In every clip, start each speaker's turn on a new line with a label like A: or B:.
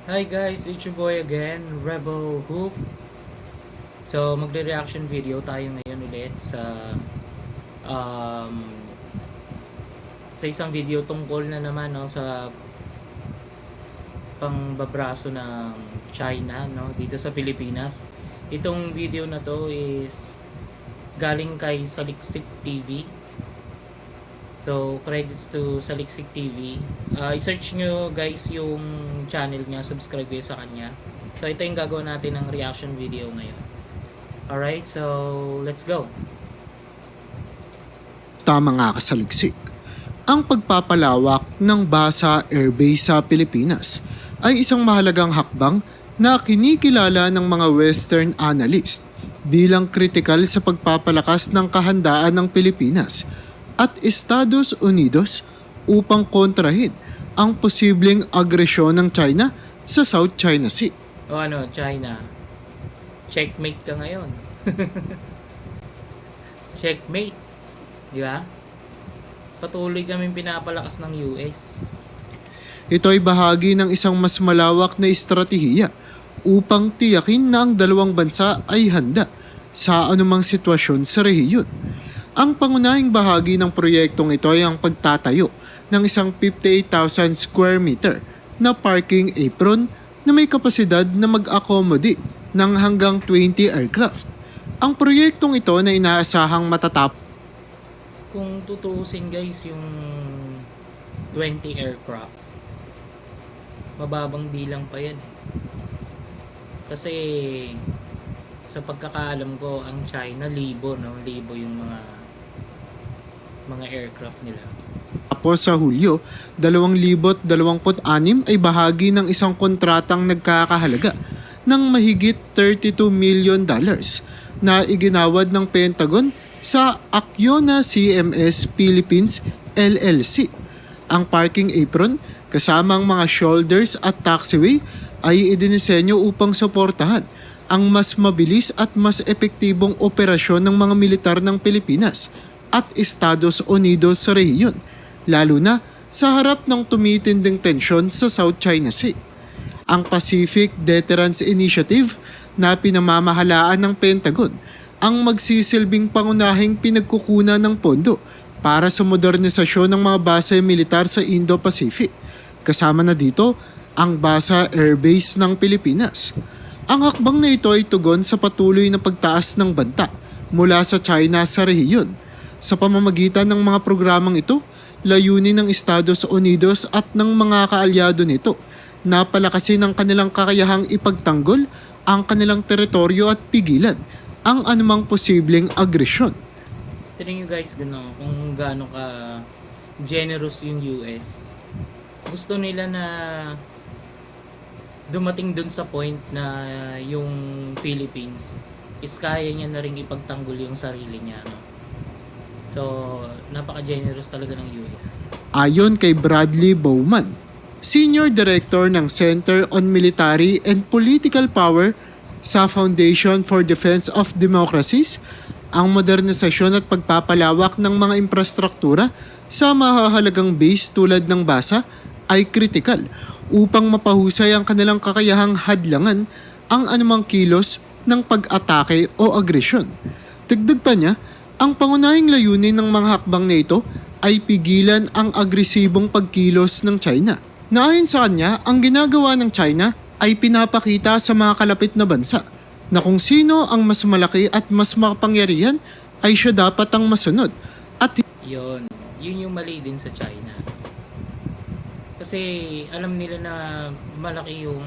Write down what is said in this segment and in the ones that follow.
A: Hi guys, it's your boy again, Rebel Hoop. So, magre-reaction video tayo ngayon ulit um, sa isang video tungkol na naman no, sa pangbabraso ng China no, dito sa Pilipinas. Itong video na to is galing kay Saliksik TV. So, credits to Saliksik TV. I-search nyo guys yung channel niya, subscribe kayo sa kanya. So, ito yung gagawin natin ng reaction video ngayon. Alright, so let's go.
B: Tama nga kasaliksik. Ang pagpapalawak ng basa airbase sa Pilipinas ay isang mahalagang hakbang na kinikilala ng mga Western analyst bilang kritikal sa pagpapalakas ng kahandaan ng Pilipinas at Estados Unidos upang kontrahin ang posibleng agresyon ng China sa South China Sea.
A: O ano, China, checkmate ka ngayon. Checkmate, di ba? Patuloy kaming pinapalakas ng US.
B: Ito ay bahagi ng isang mas malawak na estratehiya upang tiyakin na ang dalawang bansa ay handa sa anumang sitwasyon sa rehiyon. Ang pangunahing bahagi ng proyektong ito ay ang pagtatayo ng isang 58,000 square meter na parking apron na may kapasidad na mag-accommodate ng hanggang 20 aircraft. Ang proyektong ito na inaasahang matatapos
A: Kung tutuusin guys, yung 20 aircraft, mababang bilang pa yan eh. Kasi sa pagkakaalam ko, ang China libo yung mga aircraft nila.
B: sa Hulyo 2026 ay bahagi ng isang kontratang nagkakahalaga ng mahigit $32 million na iginawad ng Pentagon sa Acciona CMS Philippines LLC. Ang parking apron kasama ang mga shoulders at taxiway ay idinisenyo upang suportahan ang mas mabilis at mas epektibong operasyon ng mga militar ng Pilipinas at Estados Unidos sa rehiyon, lalo na sa harap ng tumitinding tensyon sa South China Sea. Ang Pacific Deterrence Initiative na pinamamahalaan ng Pentagon ang magsisilbing pangunahing pinagkukunan ng pondo para sa modernisasyon ng mga base militar sa Indo-Pacific. Kasama na dito ang Basa Air Base ng Pilipinas. Ang hakbang na ito ay tugon sa patuloy na pagtaas ng banta mula sa China sa rehiyon. Sa pamamagitan ng mga programang ito, layunin ng Estados Unidos at ng mga kaalyado nito na palakasin ang kanilang kakayahang ipagtanggol ang kanilang teritoryo at pigilan ang anumang posibleng agresyon.
A: Tignan nyo guys kung gaano ka generous yung US. Gusto nila na dumating dun sa point na yung Philippines is kaya niya na rin ipagtanggol yung sarili niya. No? So, napaka-generous talaga ng US.
B: Ayon kay Bradley Bowman, Senior Director ng Center on Military and Political Power sa Foundation for Defense of Democracies, ang modernisasyon at pagpapalawak ng mga infrastruktura sa mahahalagang base tulad ng Basa ay kritikal upang mapahusay ang kanilang kakayahang hadlangan ang anumang kilos ng pag-atake o agresyon. Dagdag pa niya, ang pangunahing layunin ng mga hakbang na ito ay pigilan ang agresibong pagkilos ng China. Naayon sa kanya, ang ginagawa ng China ay pinapakita sa mga kalapit na bansa na kung sino ang mas malaki at mas makapangyarihan ay siya dapat ang masunod. At
A: Yun yung mali din sa China. Kasi alam nila na malaki yung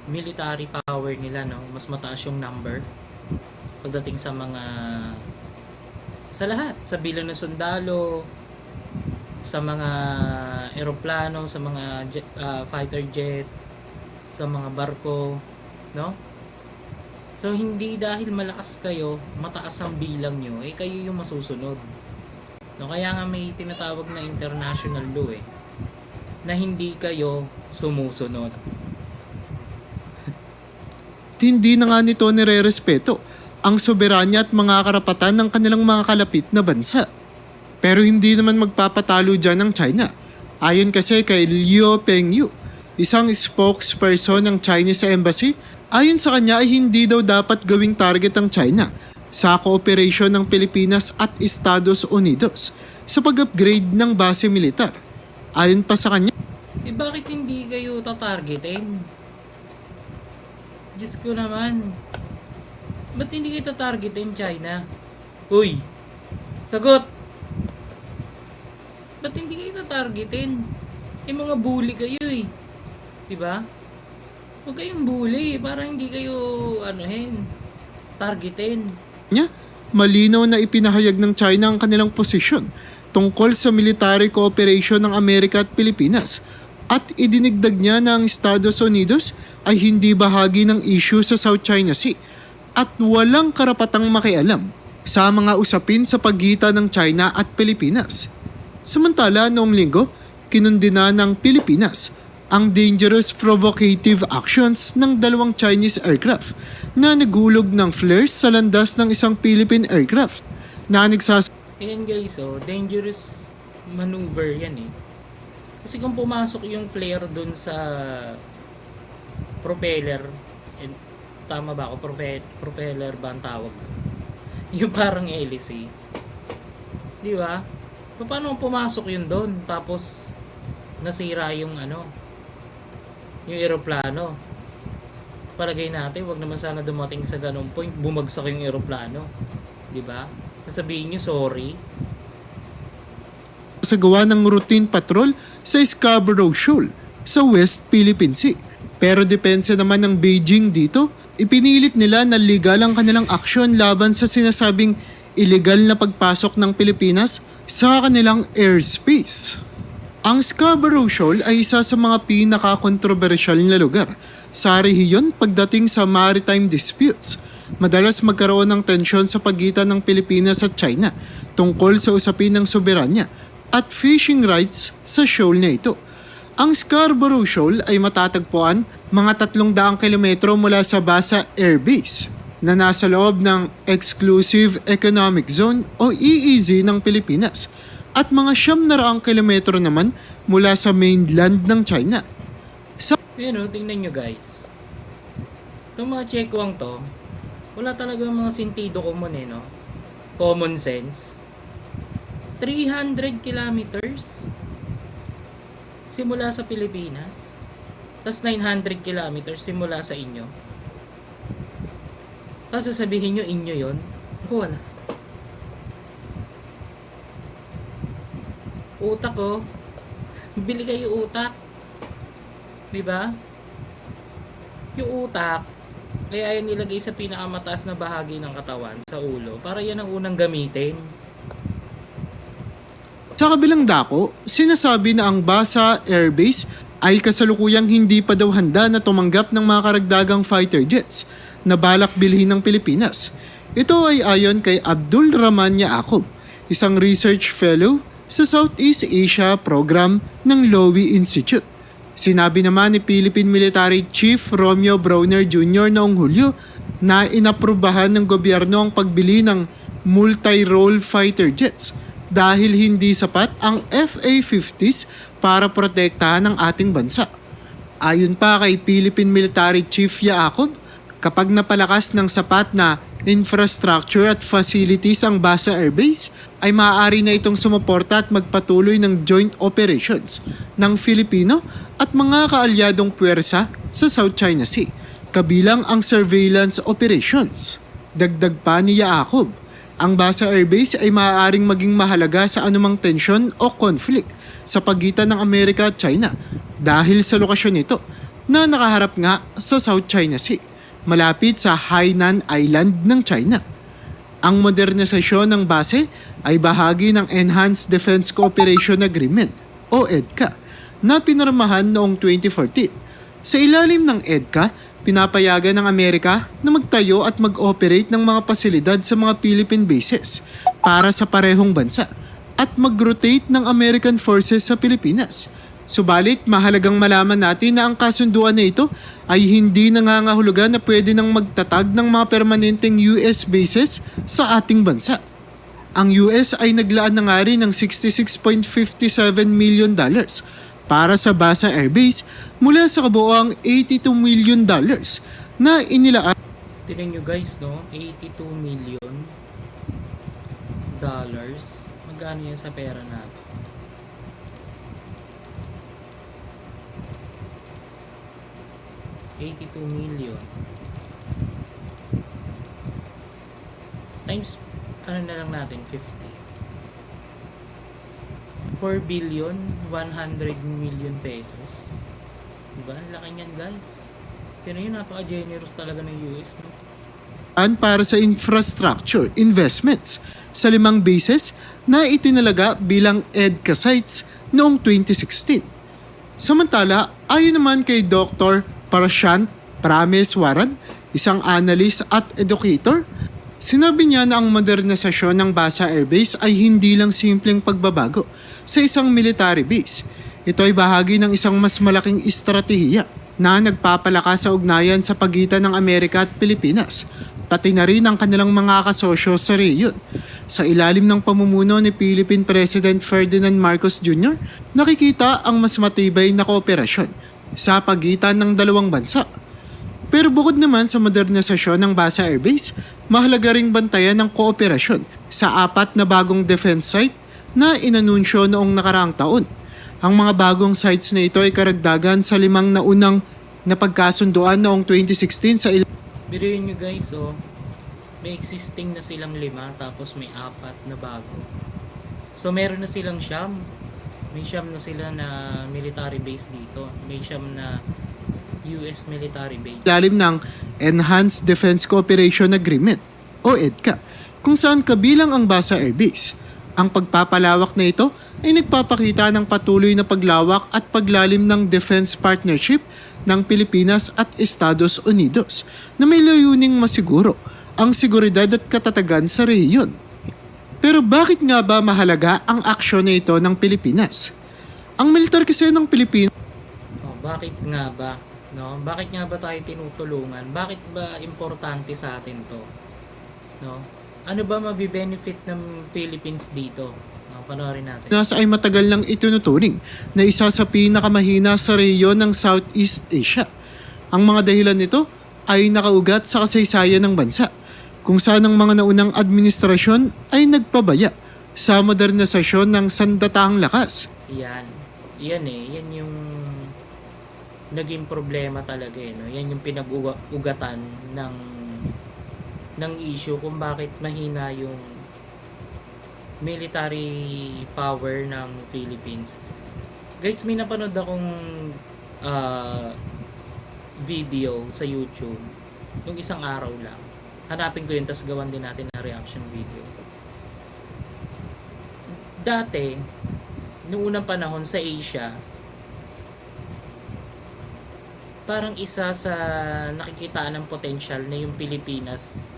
A: military power nila, no? Mas mataas yung number pagdating sa lahat, sa bilang ng sundalo, sa mga eroplano, sa mga fighter jet, sa mga barko, no? So hindi dahil malakas kayo, mataas ang bilang nyo, kayo yung masusunod. No, kaya nga may tinatawag na international law na hindi kayo sumusunod.
B: hindi na nga nito nire-respeto ang soberanya at mga karapatan ng kanilang mga kalapit na bansa. Pero hindi naman magpapatalo dyan ng China. Ayon kasi kay Liu Pengyu, isang spokesperson ng Chinese Embassy, ayon sa kanya ay hindi daw dapat gawing target ang China sa kooperasyon ng Pilipinas at Estados Unidos sa pag-upgrade ng base militar. Ayon pa sa kanya,
A: Bakit hindi kayo tatargetin? Diyos ko naman. Ba't hindi kayo tatargetin, China? Uy! Sagot! Ba't hindi kayo tatargetin? Mga bully kayo eh. Diba? Huwag kayong bully para hindi kayo targetin.
B: malinaw na ipinahayag ng China ang kanilang posisyon tungkol sa military cooperation ng Amerika at Pilipinas at idinigdag niya na ang Estados Unidos ay hindi bahagi ng issue sa South China Sea at walang karapatang makialam sa mga usapin sa pagitan ng China at Pilipinas. Samantala, noong linggo, kinundina ng Pilipinas ang dangerous provocative actions ng dalawang Chinese aircraft na naghulog ng flares sa landas ng isang Philippine aircraft na
A: Ayan guys, dangerous maneuver yan eh. Kasi kung pumasok yung flare dun sa propeller, tama ba ako? Propeller ba ang tawag? Yung parang hélice. Di ba? Paano pumasok yun doon? Tapos nasira yung yung eroplano. Palagay natin, wag naman sana dumating sa ganung point, bumagsak yung eroplano. Di ba? Sabihin niyo sorry.
B: sa gawa ng routine patrol sa Scarborough Shoal sa West Philippine Sea. Pero depensa naman ng Beijing dito, ipinilit nila na legal ang kanilang aksyon laban sa sinasabing illegal na pagpasok ng Pilipinas sa kanilang airspace. Ang Scarborough Shoal ay isa sa mga pinaka-kontrobersyal na lugar sa rehiyon pagdating sa maritime disputes. Madalas magkaroon ng tensyon sa pagitan ng Pilipinas at China tungkol sa usapin ng soberanya at fishing rights sa shoal na ito. Ang Scarborough Shoal ay matatagpuan mga 300 kilometro mula sa Basa Air Base na nasa loob ng Exclusive Economic Zone o EEZ ng Pilipinas at mga 900 kilometro naman mula sa mainland ng China.
A: Tingnan nyo guys. Itong mga checkwang to, wala talaga mga sentido common no? Common sense. 300 kilometers simula sa Pilipinas, tas 900 kilometers simula sa inyo. Tapos sasabihin nyo inyo yon? Wala. Utak bili kayo utak. Diba? Yung utak, kaya yan nilagay sa pinakamataas na bahagi ng katawan, sa ulo, para yan ang unang gamitin.
B: Sa kabilang dako, sinasabi na ang Basa Air Base ay kasalukuyang hindi pa daw handa na tumanggap ng mga karagdagang fighter jets na balak bilhin ng Pilipinas. Ito ay ayon kay Abdul Rahman Yaacob, isang research fellow sa Southeast Asia program ng Lowy Institute. Sinabi naman ni Philippine Military Chief Romeo Browner Jr. noong Hulyo na inaprubahan ng gobyerno ang pagbili ng multi-role fighter jets dahil hindi sapat ang FA-50s para protektahan ang ating bansa. Ayon pa kay Philippine Military Chief Yaacob, kapag napalakas ng sapat na infrastructure at facilities ang Basa Air Base, ay maaari na itong sumuporta at magpatuloy ng joint operations ng Filipino at mga kaalyadong puwersa sa South China Sea, kabilang ang surveillance operations. Dagdag pa ni Yaacob, ang Basa Air Base ay maaaring maging mahalaga sa anumang tensyon o conflict sa pagitan ng Amerika at China dahil sa lokasyon nito na nakaharap nga sa South China Sea, malapit sa Hainan Island ng China. Ang modernisasyon ng base ay bahagi ng Enhanced Defense Cooperation Agreement o EDCA na pinirmahan noong 2014. Sa ilalim ng EDCA, pinapayagan ng Amerika na magtayo at mag-operate ng mga pasilidad sa mga Philippine bases para sa parehong bansa at mag-rotate ng American forces sa Pilipinas. Subalit, mahalagang malaman natin na ang kasunduan na ito ay hindi nangangahulugan na pwede nang magtatag ng mga permanenteng US bases sa ating bansa. Ang US ay naglaan na nga rin ng $66.57 million para sa Basa Air Base mula sa kabuoang $82 million na inilaan.
A: Tingnan nyo guys, no? 82 million dollars. Magkano yan sa pera natin? $82 million times ano na lang natin, 50. 4 billion 100 million pesos. Diba? Ang laki niyan guys. Pero yun, napaka-generous talaga ng US, no?
B: Para sa infrastructure investments sa 5 bases na itinalaga bilang EDCA sites noong 2016. Samantala, ayon naman kay Dr. Prashant Prameswaran, isang analyst at educator, sinabi niya na ang modernisasyon ng Basa Air Base ay hindi lang simpleng pagbabago sa isang military base. Ito ay bahagi ng isang mas malaking estratehiya na nagpapalakas sa ugnayan sa pagitan ng Amerika at Pilipinas, pati na rin ang kanilang mga kasosyo sa rehiyon. Sa ilalim ng pamumuno ni Philippine President Ferdinand Marcos Jr., nakikita ang mas matibay na kooperasyon sa pagitan ng dalawang bansa. Pero bukod naman sa modernisasyon ng Basa Air Base, mahalaga ring bantayan ng kooperasyon sa 4 na bagong defense site na inanunsyo noong nakaraang taon. Ang mga bagong sites na ito ay karagdagan sa 5 na unang napagkasunduan noong 2016 sa
A: Biruin nyo guys, oh, may existing na silang 5 tapos may 4 na bago. So meron na silang siyam. May siyam na sila na military base dito. May siyam na US military base.
B: ilalim ng Enhanced Defense Cooperation Agreement o EDCA, kung saan kabilang ang Basa Air Base. Ang pagpapalawak na ito ay nagpapakita ng patuloy na paglawak at paglalim ng defense partnership ng Pilipinas at Estados Unidos na may layuning masiguro ang seguridad at katatagan sa rehiyon. Pero bakit nga ba mahalaga ang aksyon na ito ng Pilipinas? Ang militar kasi ng Pilipinas
A: Bakit nga ba? No? Bakit nga ba tayo tinutulungan? Bakit ba importante sa atin to? No? Ano ba mabibenefit ng Philippines dito? Panoorin natin.
B: ay matagal nang itinuturing na isa sa pinakamahina sa rehiyon ng Southeast Asia. Ang mga dahilan nito ay nakaugat sa kasaysayan ng bansa, kung saan ang mga naunang administrasyon ay nagpabaya sa modernisasyon ng sandatahang lakas.
A: Yan. Yan yung naging problema talaga no. Yan yung pinag-ugatan ng issue kung bakit mahina yung military power ng Philippines. Guys, may napanood akong video sa YouTube yung isang araw lang. Hanapin ko yun, tas gawan din natin na reaction video. Dati, noong unang panahon sa Asia, parang isa sa nakikitaan ng potential na yung Pilipinas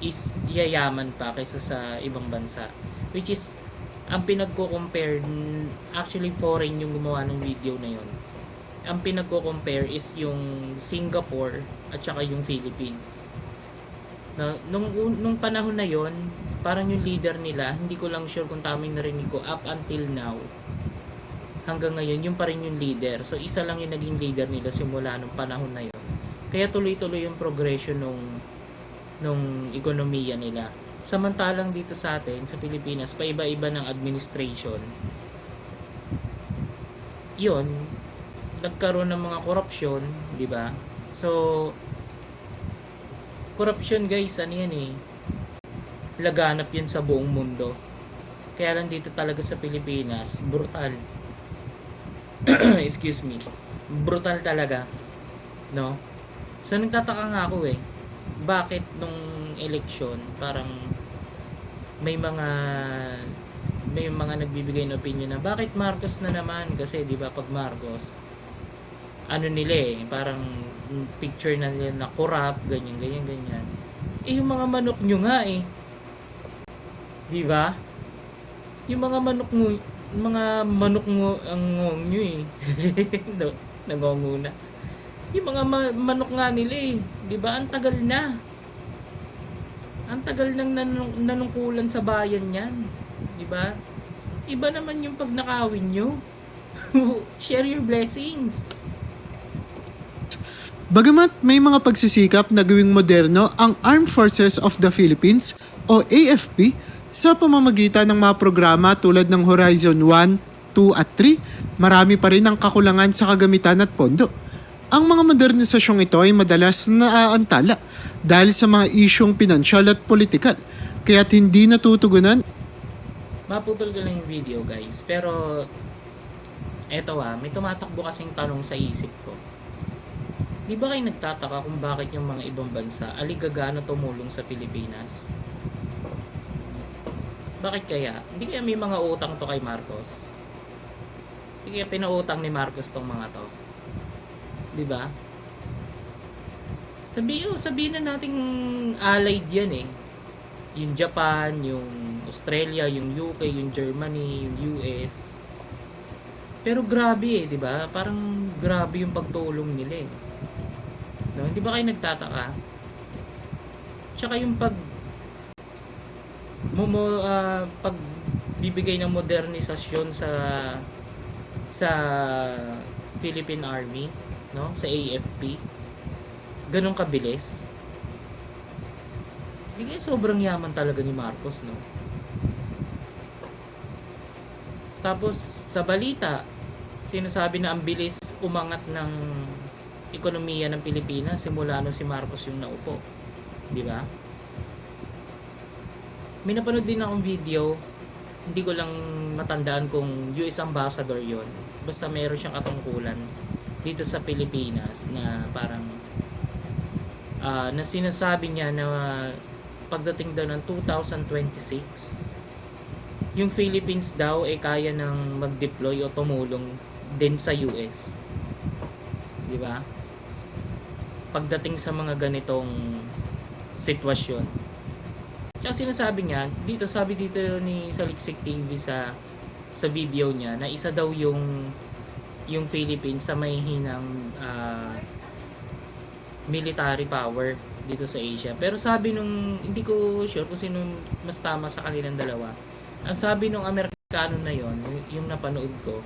A: is yayaman pa kaysa sa ibang bansa, which is ang pinagko-compare, actually foreign yung gumawa ng video na yun. Ang pinagko-compare is yung Singapore at saka yung Philippines. Nung panahon na yon, parang yung leader nila, hindi ko lang sure kung tama yung narinig ko, up until now hanggang ngayon yung pa rin yung leader. So isa lang yung naging leader nila simula nung panahon na yon. Kaya tuloy-tuloy yung progression nung ekonomiya nila. Samantalang dito sa atin, sa Pilipinas, paiba-iba ng administration. Yun, nagkaroon ng mga korupsyon, di ba? So, korupsyon guys, ano yan laganap yun sa buong mundo. Kaya lang dito talaga sa Pilipinas, brutal. Excuse me. Brutal talaga. No? So, nagtataka nga ako bakit nung eleksyon parang may mga nagbibigay ng opinion na bakit Marcos na naman, kasi di ba pag Marcos ano nila parang picture na nila na corrupt, ganyan. Yung mga manok nyo nga di ba? Yung mga manok mo ang ngong nyo no, nangonguna. Yung mga manok nga nila di ba? Ang tagal nang nanungkulan sa bayan yan, di ba? Iba naman yung pag nakawin nyo. Share your blessings.
B: Bagamat may mga pagsisikap na gawing moderno ang Armed Forces of the Philippines o AFP sa pamamagitan ng mga programa tulad ng Horizon 1, 2 at 3, marami pa rin ang kakulangan sa kagamitan at pondo. Ang mga modernisasyong ito ay madalas naaantala dahil sa mga isyong pinansyal at politikal, kaya't hindi natutugunan.
A: Maputol ko lang yung video guys, pero eto may tumatakbo kasing tanong sa isip ko. Di ba kayo nagtataka kung bakit yung mga ibang bansa aligagana tumulong sa Pilipinas? Bakit kaya? Hindi kaya may mga utang to kay Marcos? Hindi kaya pinautang ni Marcos tong mga to? Di ba? Sabihin na nating allied yan eh. Yung Japan, yung Australia, yung UK, yung Germany, yung US. Pero grabe eh, di ba? Parang grabe yung pagtulong nila eh. No, hindi ba kayo nagtataka? Tsaka yung pag bibigay ng modernisasyon sa Philippine Army, no? Sa AFP. Ganun kabilis. Hindi sobrang yaman talaga ni Marcos, no? Tapos sa balita, sinasabi na ang bilis umangat ng ekonomiya ng Pilipinas simula nung si Marcos yung naupo. Di ba? May napanood din akong video, hindi ko lang matandaan kung US Ambassador yon. Basta meron siyang katungkulan dito sa Pilipinas na parang na sinasabi niya na pagdating daw ng 2026, yung Philippines daw ay kaya ng mag-deploy o tumulong din sa US. Di ba? Pagdating sa mga ganitong sitwasyon. Tsaka sinasabi niya, sabi dito ni Saliksik TV sa video niya na isa daw yung Philippines sa may hinang military power dito sa Asia. Pero sabi nung, hindi ko sure kung sino mas tama sa kanilang dalawa. Ang sabi nung Amerikano na yon, yung napanood ko,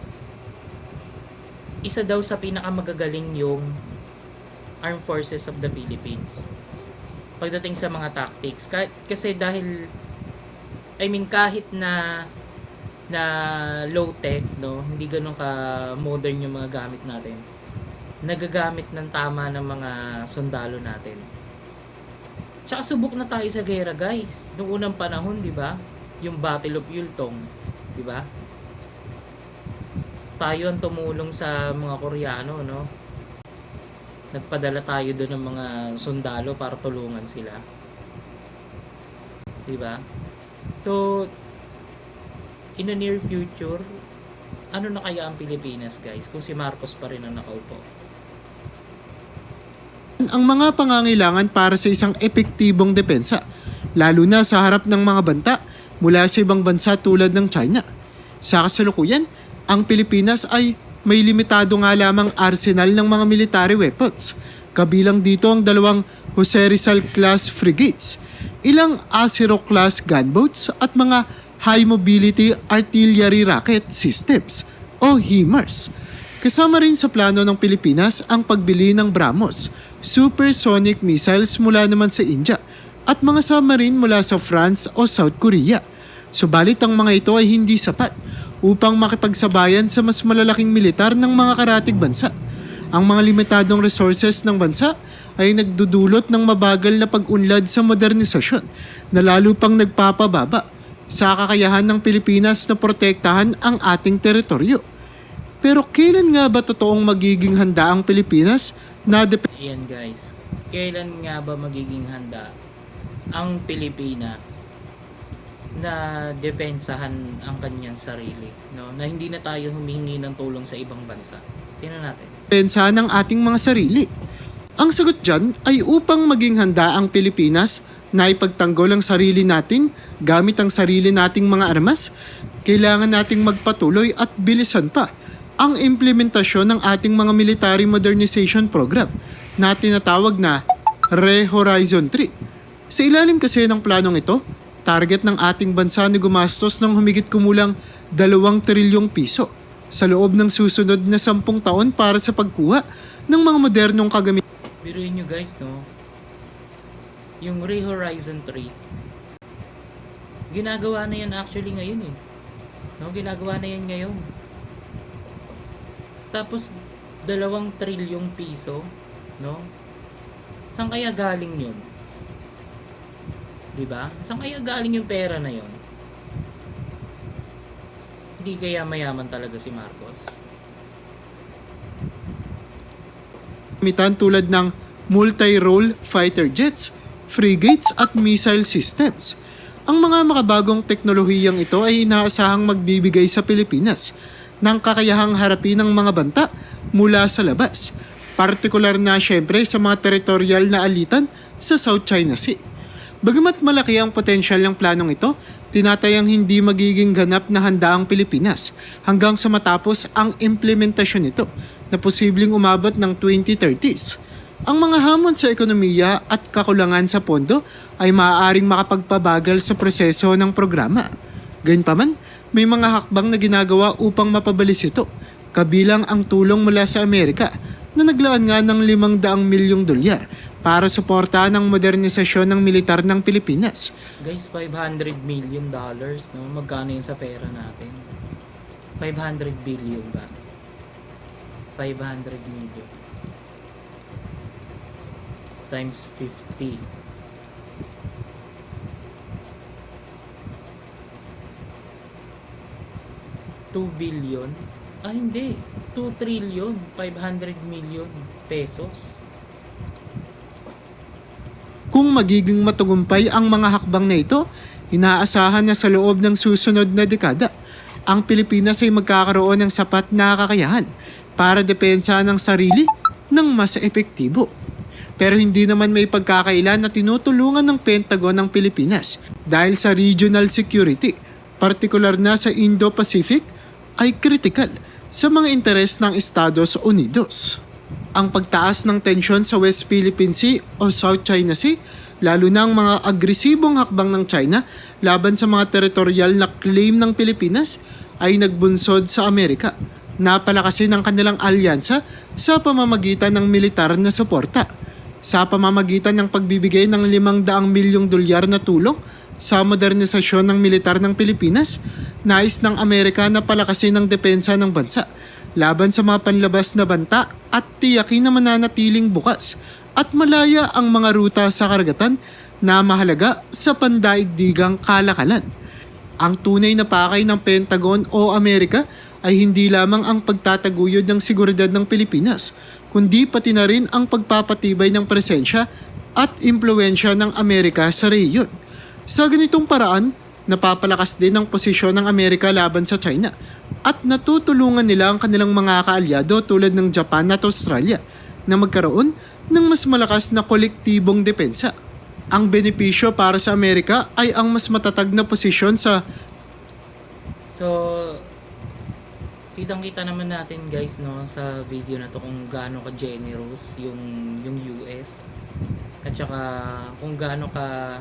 A: isa daw sa pinakamagagaling yung Armed Forces of the Philippines pagdating sa mga tactics. Kasi dahil kahit na low tech, no, hindi ganun ka modern yung mga gamit natin, nagagamit ng tama ng mga sundalo natin. Tsaka subok na tayo sa gera guys nung unang panahon, di ba? Yung Battle of Yultong, di ba? Tayo ang tumulong sa mga Koreano, no? Nagpadala tayo doon ng mga sundalo para tulungan sila. 'Di ba? So in the near future, ano na kaya ang Pilipinas, guys, kung si Marcos pa rin ang nakaupo?
B: Ang mga pangangailangan para sa isang epektibong depensa, lalo na sa harap ng mga banta mula sa ibang bansa tulad ng China. Sa kasalukuyan, ang Pilipinas ay may limitado nga lamang arsenal ng mga military weapons. Kabilang dito ang dalawang Jose Rizal class frigates, ilang Acero class gunboats at mga high mobility artillery rocket systems o HIMARS. Kasama rin sa plano ng Pilipinas ang pagbili ng BrahMos, supersonic missiles mula naman sa India at mga submarine mula sa France o South Korea. Subalit ang mga ito ay hindi sapat upang makipagsabayan sa mas malalaking militar ng mga karatig bansa. Ang mga limitadong resources ng bansa ay nagdudulot ng mabagal na pag-unlad sa modernisasyon na lalo pang nagpapababa sa kakayahan ng Pilipinas na protektahan ang ating teritoryo. Pero kailan nga ba totoong magiging handa ang Pilipinas na
A: Ayan guys, kailan nga ba magiging handa ang Pilipinas na depensahan ang kanyang sarili, no? Na hindi na tayo humihingi ng tulong sa ibang bansa. Tingnan natin.
B: depensahan ng ating mga sarili? Ang sagot dyan ay upang maging handa ang Pilipinas na ipagtanggol ang sarili natin gamit ang sarili nating mga armas, kailangan nating magpatuloy at bilisan pa ang implementasyon ng ating mga military modernization program na tinatawag na Re-Horizon 3. Sa ilalim kasi ng planong ito, target ng ating bansa na gumastos ng humigit kumulang 2 trilyong piso sa loob ng susunod na 10 taon para sa pagkuha ng mga modernong kagamitan.
A: Biruin nyo guys, no? Yung Ray Horizon 3, ginagawa na yan actually ngayon eh. No? Ginagawa na yan ngayon. Tapos, 2 trilyong piso, no? Saan kaya galing yun? Diba? Saan kaya galing yung pera na yun? Hindi kaya mayaman talaga si Marcos?
B: Tulad ng multi-role fighter jets, frigates at missile systems. Ang mga makabagong teknolohiyang ito ay inaasahang magbibigay sa Pilipinas ng kakayahang harapin ng mga banta mula sa labas, partikular na syempre sa mga teritorial na alitan sa South China Sea. Bagamat malaki ang potensyal ng planong ito, tinatayang hindi magiging ganap na handa ang Pilipinas hanggang sa matapos ang implementasyon nito na posibleng umabot ng 2030s. Ang mga hamon sa ekonomiya at kakulangan sa pondo ay maaaring makapagpabagal sa proseso ng programa. Gayunpaman, may mga hakbang na ginagawa upang mapabilis ito, kabilang ang tulong mula sa Amerika na naglaan nga ng $500 milyong para suportahan ang modernisasyon ng militar ng Pilipinas.
A: Guys, $500 million, no? Magkano yun sa pera natin? 500 billion ba? 500 million times 50. $2 billion? Ah, hindi. 2 trillion, 500 million pesos.
B: Kung magiging matagumpay ang mga hakbang na ito, inaasahan na sa loob ng susunod na dekada, ang Pilipinas ay magkakaroon ng sapat na kakayahan para depensa ng sarili ng mas epektibo. Pero hindi naman may pagkakailan na tinutulungan ng Pentagon ng Pilipinas dahil sa regional security, partikular na sa Indo-Pacific, ay kritikal sa mga interes ng Estados Unidos. Ang pagtaas ng tensyon sa West Philippine Sea o South China Sea, lalo na ang mga agresibong hakbang ng China laban sa mga teritorial na claim ng Pilipinas, ay nagbunsod sa Amerika. Napalakasin ang kanilang alyansa sa pamamagitan ng militar na suporta. Sa pamamagitan ng pagbibigay ng $500 milyong na tulong sa modernisasyon ng militar ng Pilipinas, nais ng Amerika na palakasin ang depensa ng bansa laban sa mga panlabas na banta at tiyakin na mananatiling bukas at malaya ang mga ruta sa karagatan na mahalaga sa pandaigdigang kalakalan. Ang tunay na pakay ng Pentagon o Amerika ay hindi lamang ang pagtataguyod ng seguridad ng Pilipinas, kundi pati na rin ang pagpapatibay ng presensya at impluensya ng Amerika sa rehiyon. Sa ganitong paraan, napapalakas din ang posisyon ng Amerika laban sa China at natutulungan nila ang kanilang mga kaalyado tulad ng Japan at Australia na magkaroon ng mas malakas na kolektibong depensa. Ang benepisyo para sa Amerika ay ang mas matatag na posisyon sa...
A: So, kitang-kita naman natin guys, no, sa video na to kung gaano ka generous yung US at saka kung gaano ka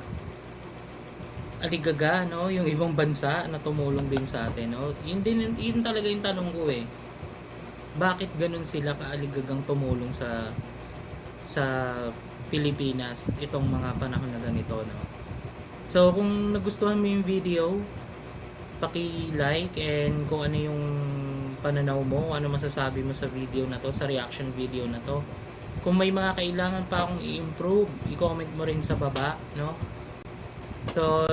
A: aligaga, no, yung ibang bansa na tumulong din sa atin, no. Yun talaga yung tanong ko eh. Bakit ganun sila kaaligagang tumulong sa Pilipinas itong mga panahon na ganito, no. So kung nagustuhan mo yung video, paki-like, and kung ano yung pananaw mo, ano masasabi mo sa video na to, sa reaction video na to. Kung may mga kailangan pa akong i-improve, i-comment mo rin sa baba, no. So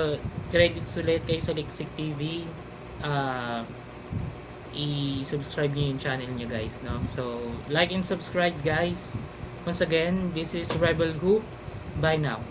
A: credits ulit kay Saliksik TV. I-subscribe niyo yung channel niya guys, no. So like and subscribe guys. Once again, this is Rebel Hoop. Bye now.